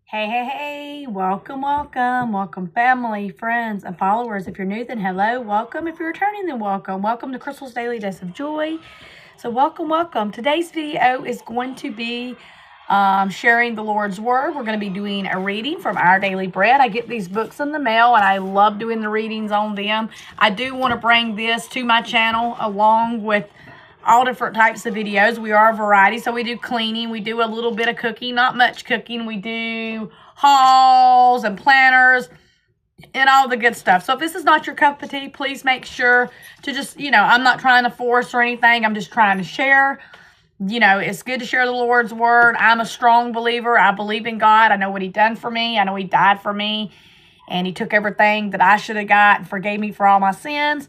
Hey, hey, hey, welcome, family, friends, and followers. If you're new, then hello, welcome. If you're returning, then welcome. Welcome to Crystal's Daily Dose of Joy. So, welcome. Today's video is going to be sharing the Lord's Word. We're going to be doing a reading from Our Daily Bread. I get these books in the mail, and I love doing the readings on them. I do want to bring this to my channel along with all different types of videos. We are a variety, so we do cleaning, we do a little bit of cooking, not much cooking. We do hauls and planners and all the good stuff. So if this is not your cup of tea, please make sure to just, I'm not trying to force or anything. I'm just trying to share. It's good to share the Lord's Word. I'm a strong believer. I believe in God. I know what He done for me. I know He died for me. And He took everything that I should have got and forgave me for all my sins.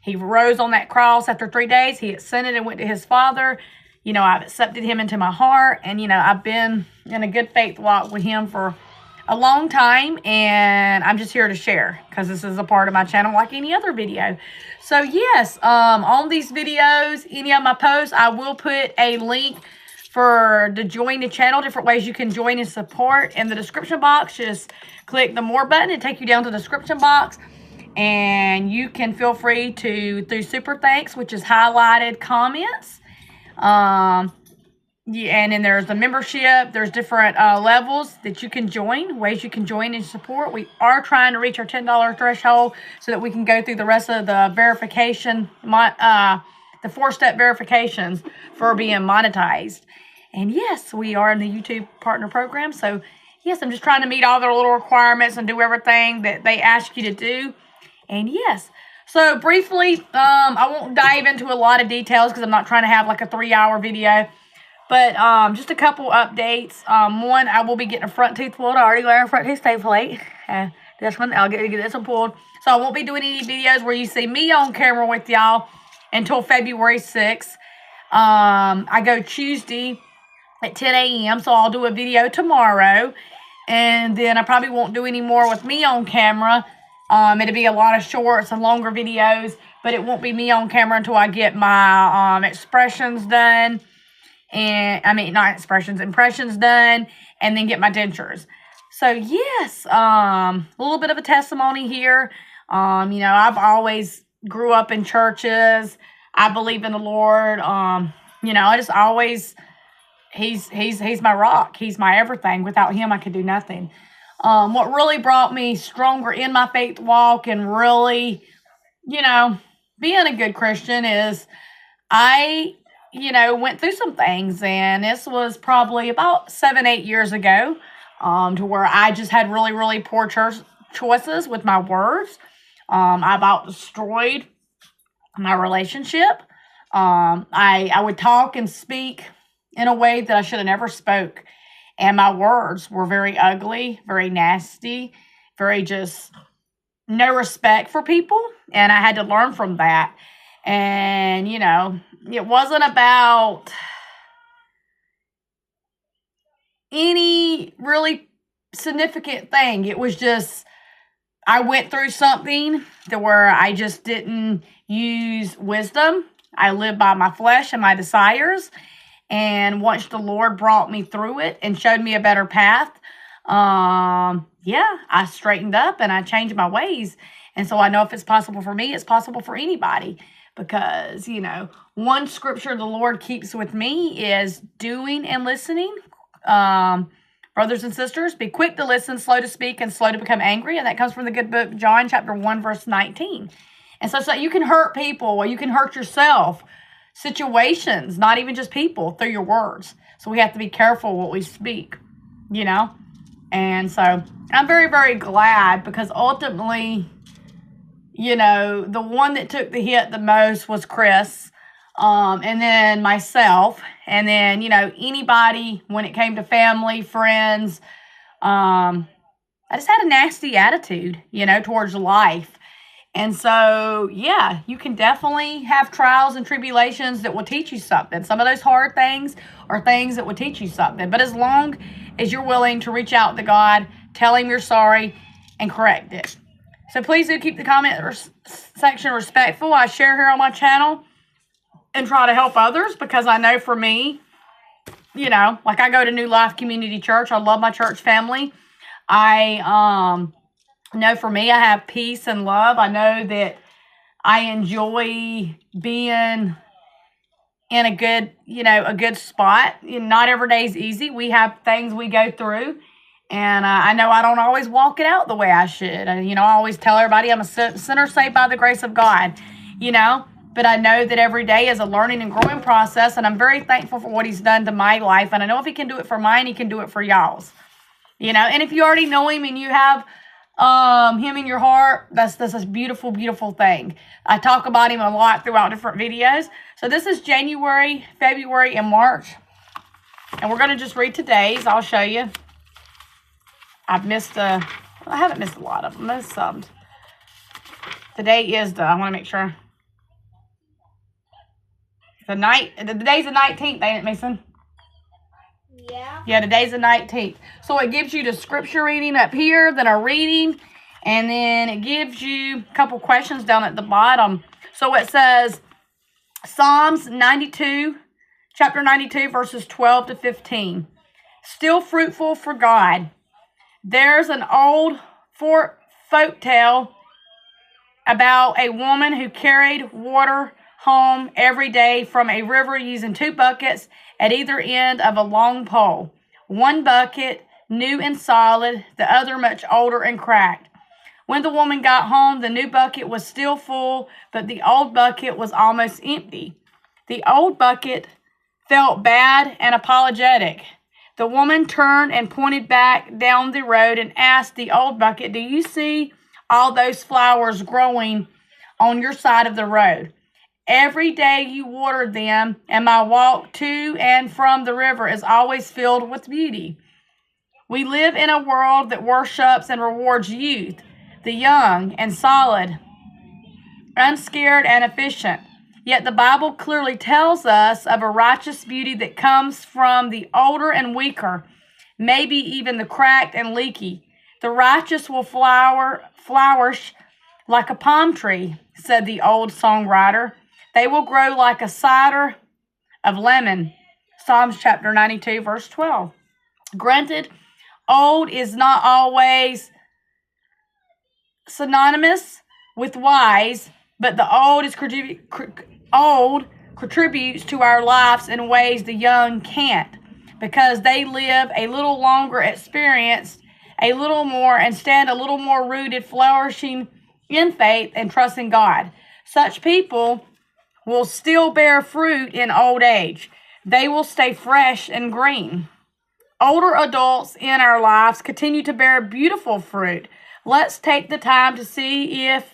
He rose on that cross after 3 days. He ascended and went to His Father. I've accepted Him into my heart. And, I've been in a good faith walk with Him for a long time. And I'm just here to share because this is a part of my channel like any other video. So, yes, on these videos, any of my posts, I will put a link to join the channel, different ways you can join and support in the description box. Just click the more button and take you down to the description box. And you can feel free to, through super thanks, which is highlighted comments. And then there's the membership. There's different levels that you can join, ways you can join and support. We are trying to reach our $10 threshold so that we can go through the rest of the verification, the 4-step verifications for being monetized. And yes, we are in the YouTube Partner Program. So yes, I'm just trying to meet all their little requirements and do everything that they ask you to do. And yes, so briefly, I won't dive into a lot of details because I'm not trying to have like a 3-hour video. But just a couple updates. One, I will be getting a front tooth pulled. I already got a front tooth stay plate. This one, I'll get this one pulled. So I won't be doing any videos where you see me on camera with y'all until February 6th. I go Tuesday at 10 a.m. So I'll do a video tomorrow. And then I probably won't do any more with me on camera. It'll be a lot of shorts and longer videos, but it won't be me on camera until I get my expressions done. And impressions done, and then get my dentures. So yes, a little bit of a testimony here. I've always grew up in churches. I believe in the Lord. I just always, he's my rock. He's my everything. Without Him, I could do nothing. What really brought me stronger in my faith walk and really, being a good Christian is I, went through some things, and this was probably about 7-8 years ago, to where I just had really, really poor choices with my words. I about destroyed my relationship. I would talk and speak in a way that I should have never spoke. And my words were very ugly, very nasty, very just no respect for people. And I had to learn from that. And, it wasn't about any really significant thing. It was just, I went through something to where I just didn't use wisdom. I lived by my flesh and my desires. And once the Lord brought me through it and showed me a better path, I straightened up and I changed my ways. And so I know if it's possible for me, it's possible for anybody. Because, one scripture the Lord keeps with me is doing and listening. Brothers and sisters, be quick to listen, slow to speak, and slow to become angry. And that comes from the good book, John chapter 1, verse 19. And so you can hurt people, or you can hurt yourself. Situations, not even just people, through your words. So we have to be careful what we speak, And so I'm very, very glad because ultimately, the one that took the hit the most was Chris, and then myself, and then, anybody when it came to family, friends. I just had a nasty attitude, towards life. And so, yeah, you can definitely have trials and tribulations that will teach you something. Some of those hard things are things that will teach you something. But as long as you're willing to reach out to God, tell Him you're sorry, and correct it. So please do keep the comment section respectful. I share here on my channel and try to help others because I know for me, you know, like I go to New Life Community Church. I love my church family. I know for me, I have peace and love. I know that I enjoy being in a good, a good spot. Not every day is easy. We have things we go through. And I know I don't always walk it out the way I should. And, I always tell everybody I'm a sinner saved by the grace of God, But I know that every day is a learning and growing process. And I'm very thankful for what he's done to my life. And I know if he can do it for mine, he can do it for y'all's. And if you already know him and you have him in your heart, that's a beautiful, beautiful thing. I talk about him a lot throughout different videos. So this is January, February, and March. And we're going to just read today's. I'll show you. I haven't missed a lot of them. Missed some. Today is I want to make sure. Today's the 19th, ain't it, Mason? Yeah. Yeah, today's the 19th. So it gives you the scripture reading up here, then a reading, and then it gives you a couple questions down at the bottom. So it says Psalms 92, chapter 92, verses 12 to 15. Still fruitful for God. There's an old folk tale about a woman who carried water home every day from a river using 2 buckets at either end of a long pole. One bucket, new and solid, the other much older and cracked. When the woman got home, the new bucket was still full, but the old bucket was almost empty. The old bucket felt bad and apologetic. The woman turned and pointed back down the road and asked the old bucket, "Do you see all those flowers growing on your side of the road? Every day you water them, and my walk to and from the river is always filled with beauty." We live in a world that worships and rewards youth, the young and solid, unscared and efficient. Yet the Bible clearly tells us of a righteous beauty that comes from the older and weaker, maybe even the cracked and leaky. The righteous will flourish like a palm tree, said the old songwriter. They will grow like a cider of lemon. Psalms chapter 92, verse 12. Granted, old is not always synonymous with wise, but the old contributes to our lives in ways the young can't, because they live a little longer, experienced a little more, and stand a little more rooted, flourishing in faith and trusting God. Such people will still bear fruit in old age. They will stay fresh and green. Older adults in our lives continue to bear beautiful fruit. Let's take the time to see it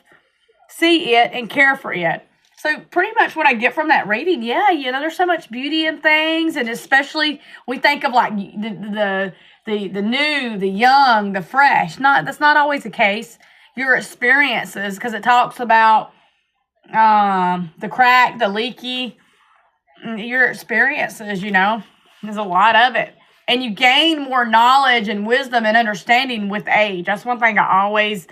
and care for it. So pretty much what I get from that reading, there's so much beauty in things, and especially we think of like the new, the young, the fresh. That's not always the case. Your experiences, because it talks about the crack, the leaky, your experiences, there's a lot of it. And you gain more knowledge and wisdom and understanding with age. That's one thing I always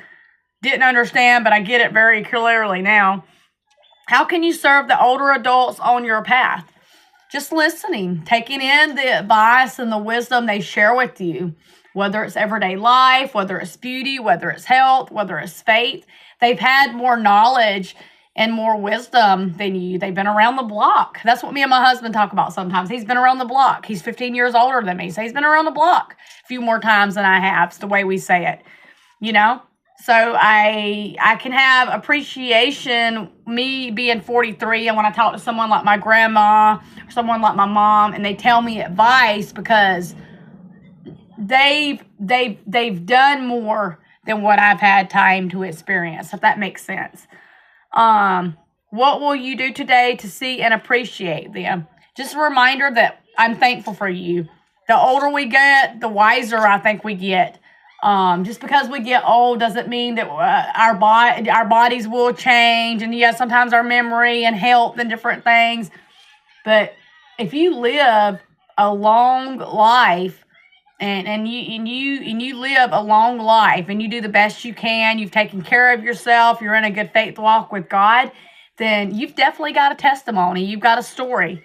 didn't understand, but I get it very clearly now. How can you serve the older adults on your path? Just listening, taking in the advice and the wisdom they share with you, whether it's everyday life, whether it's beauty, whether it's health, whether it's faith. They've had more knowledge and more wisdom than you. They've been around the block. That's what me and my husband talk about sometimes. He's been around the block. He's 15 years older than me, so he's been around the block a few more times than I have. It's the way we say it, So I can have appreciation, me being 43, and when I talk to someone like my grandma or someone like my mom, and they tell me advice because they've done more than what I've had time to experience, if that makes sense. What will you do today to see and appreciate them? Just a reminder that I'm thankful for you. The older we get, the wiser I think we get. Just because we get old doesn't mean that our bodies will change, and sometimes our memory and health and different things. But if you live a long life, and you live a long life, and you do the best you can, you've taken care of yourself, you're in a good faith walk with God, then you've definitely got a testimony. You've got a story,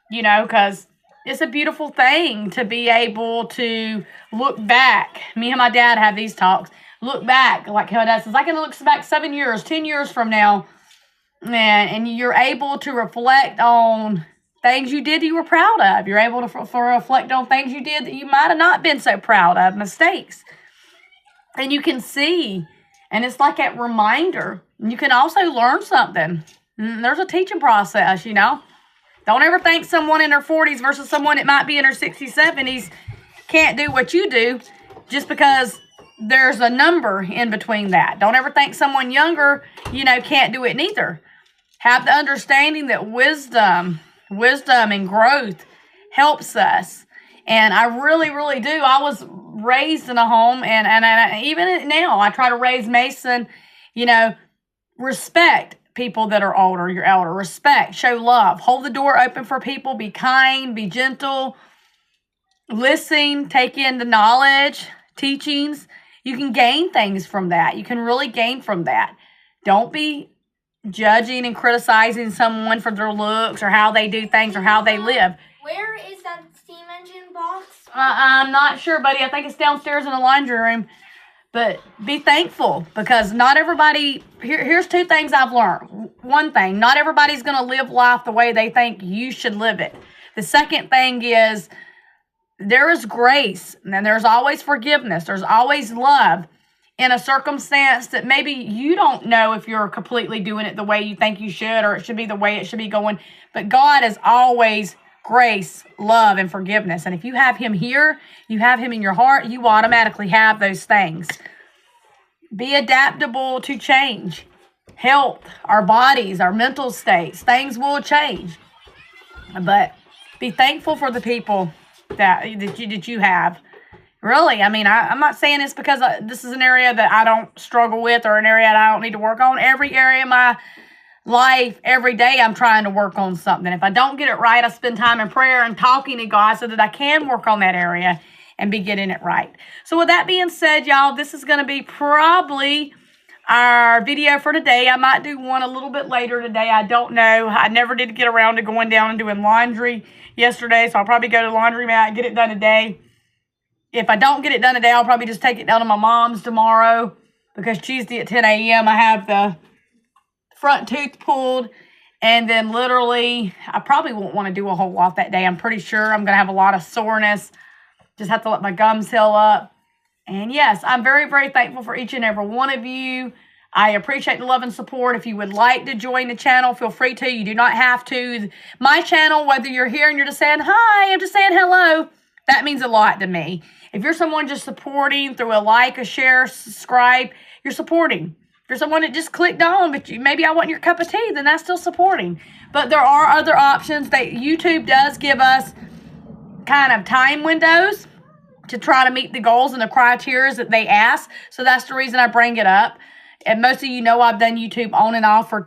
because it's a beautiful thing to be able to look back. Me and my dad have these talks. Look back, like how my dad says, I can look back 7 years, 10 years from now, and you're able to reflect on things you did that you were proud of. You're able to reflect on things you did that you might have not been so proud of, mistakes. And you can see, and it's like a reminder. You can also learn something. There's a teaching process, you know. Don't ever think someone in their 40s versus someone that might be in their 60s, 70s can't do what you do just because there's a number in between that. Don't ever think someone younger, you know, can't do it neither. Have the understanding that wisdom and growth helps us. And I really, really do. I was raised in a home, and even now, I try to raise Mason, you know, respect people that are older, you're elder. Respect, show love, hold the door open for people, be kind, be gentle, listen, take in the knowledge, teachings. You can gain things from that. You can really gain from that. Don't be judging and criticizing someone for their looks or how they do things or how they live. Where is that steam engine box? I'm not sure, buddy. I think it's downstairs in the laundry room. But be thankful, because not everybody, here's two things I've learned. One thing, not everybody's going to live life the way they think you should live it. The second thing is there is grace, and there's always forgiveness. There's always love in a circumstance that maybe you don't know if you're completely doing it the way you think you should, or it should be the way it should be going. But God is always grace, love, and forgiveness. And if you have him here, you have him in your heart, you automatically have those things. Be adaptable to change. Health, our bodies, our mental states, things will change. But be thankful for the people that you have. Really, I mean, I'm not saying this because this is an area that I don't struggle with or an area that I don't need to work on. Every area of my life, every day, I'm trying to work on something. If I don't get it right, I spend time in prayer and talking to God so that I can work on that area and be getting it right. So with that being said, y'all, this is going to be probably our video for today. I might do one a little bit later today. I don't know. I never did get around to going down and doing laundry yesterday, so I'll probably go to the laundromat and get it done today. If I don't get it done today, I'll probably just take it down to my mom's tomorrow, because Tuesday at 10 a.m. I have the front tooth pulled, and then literally I probably won't want to do a whole lot that day. I'm pretty sure I'm going to have a lot of soreness. Just have to let my gums heal up. And yes, I'm very, very thankful for each and every one of you. I appreciate the love and support. If you would like to join the channel, feel free to. You do not have to. My channel, whether you're here and you're just saying hi, I'm just saying hello, that means a lot to me. If you're someone just supporting through a like, a share, subscribe, you're supporting. If you're someone that just clicked on, but maybe I want your cup of tea, then that's still supporting. But there are other options that YouTube does give us, kind of time windows to try to meet the goals and the criteria that they ask. So that's the reason I bring it up. And most of you know I've done YouTube on and off for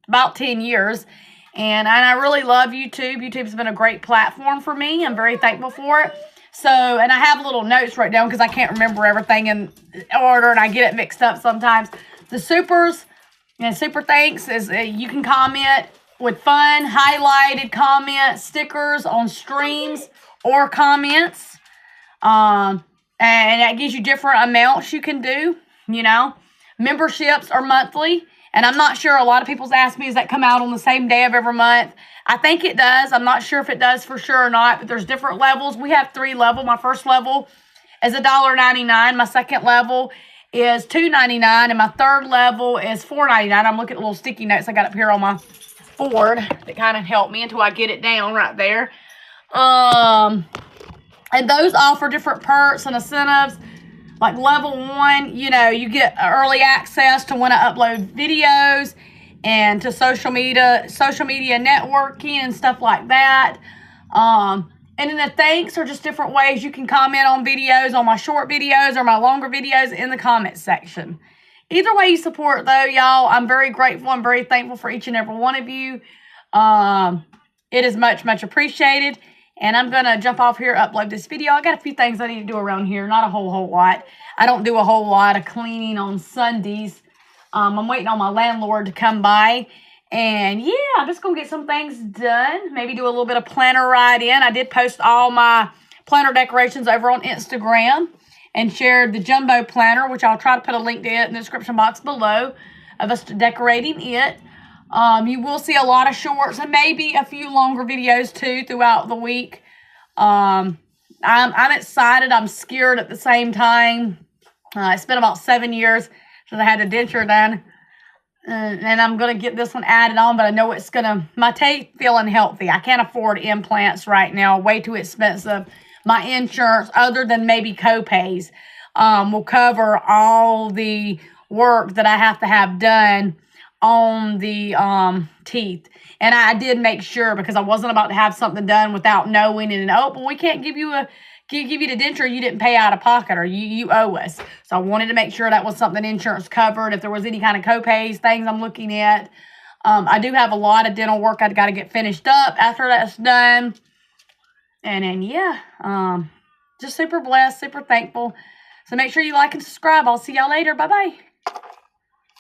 about 10 years. And I really love YouTube. YouTube's been a great platform for me. I'm very thankful for it. So, and I have little notes right down because I can't remember everything in order and I get it mixed up sometimes. The supers and super thanks is you can comment with fun, highlighted comments, stickers on streams or comments. And that gives you different amounts you can do, you know. Memberships are monthly. And I'm not sure, a lot of people's asked me, does that come out on the same day of every month? I think it does. I'm not sure if it does for sure or not, but there's different levels. We have 3 levels. My first level is $1.99. My second level is $2.99. And my third level is $4.99. I'm looking at little sticky notes I got up here on my board that kind of help me until I get it down right there. And those offer different perks and incentives. Like level 1, you know, you get early access to when I upload videos and to social media networking and stuff like that. And then the thanks are just different ways you can comment on videos, on my short videos or my longer videos in the comment section. Either way you support, though, y'all, I'm very grateful. I'm very thankful for each and every one of you. It is much, much appreciated. And I'm going to jump off here, upload this video. I got a few things I need to do around here. Not a whole lot. I don't do a whole lot of cleaning on Sundays. I'm waiting on my landlord to come by And yeah, I'm just going to get some things done. Maybe do a little bit of planner write-in. I did post all my planner decorations over on Instagram and shared the jumbo planner, which I'll try to put a link to it in the description box below of us decorating it. You will see a lot of shorts and maybe a few longer videos too throughout the week. I'm excited. I'm scared at the same time. It's been about 7 years since I had a denture done. And I'm going to get this one added on, but I know it's going to, my teeth feeling healthy. I can't afford implants right now. Way too expensive. My insurance, other than maybe co-pays, will cover all the work that I have to have done on the teeth. And I did make sure, because I wasn't about to have something done without knowing it. And, oh, but we can't give you the denture you didn't pay out of pocket, or you owe us. So I wanted to make sure that was something insurance covered. If there was any kind of co-pays, things I'm looking at. I do have a lot of dental work I've got to get finished up after that's done. And then, yeah, just super blessed, super thankful. So make sure you like and subscribe. I'll see y'all later. Bye-bye.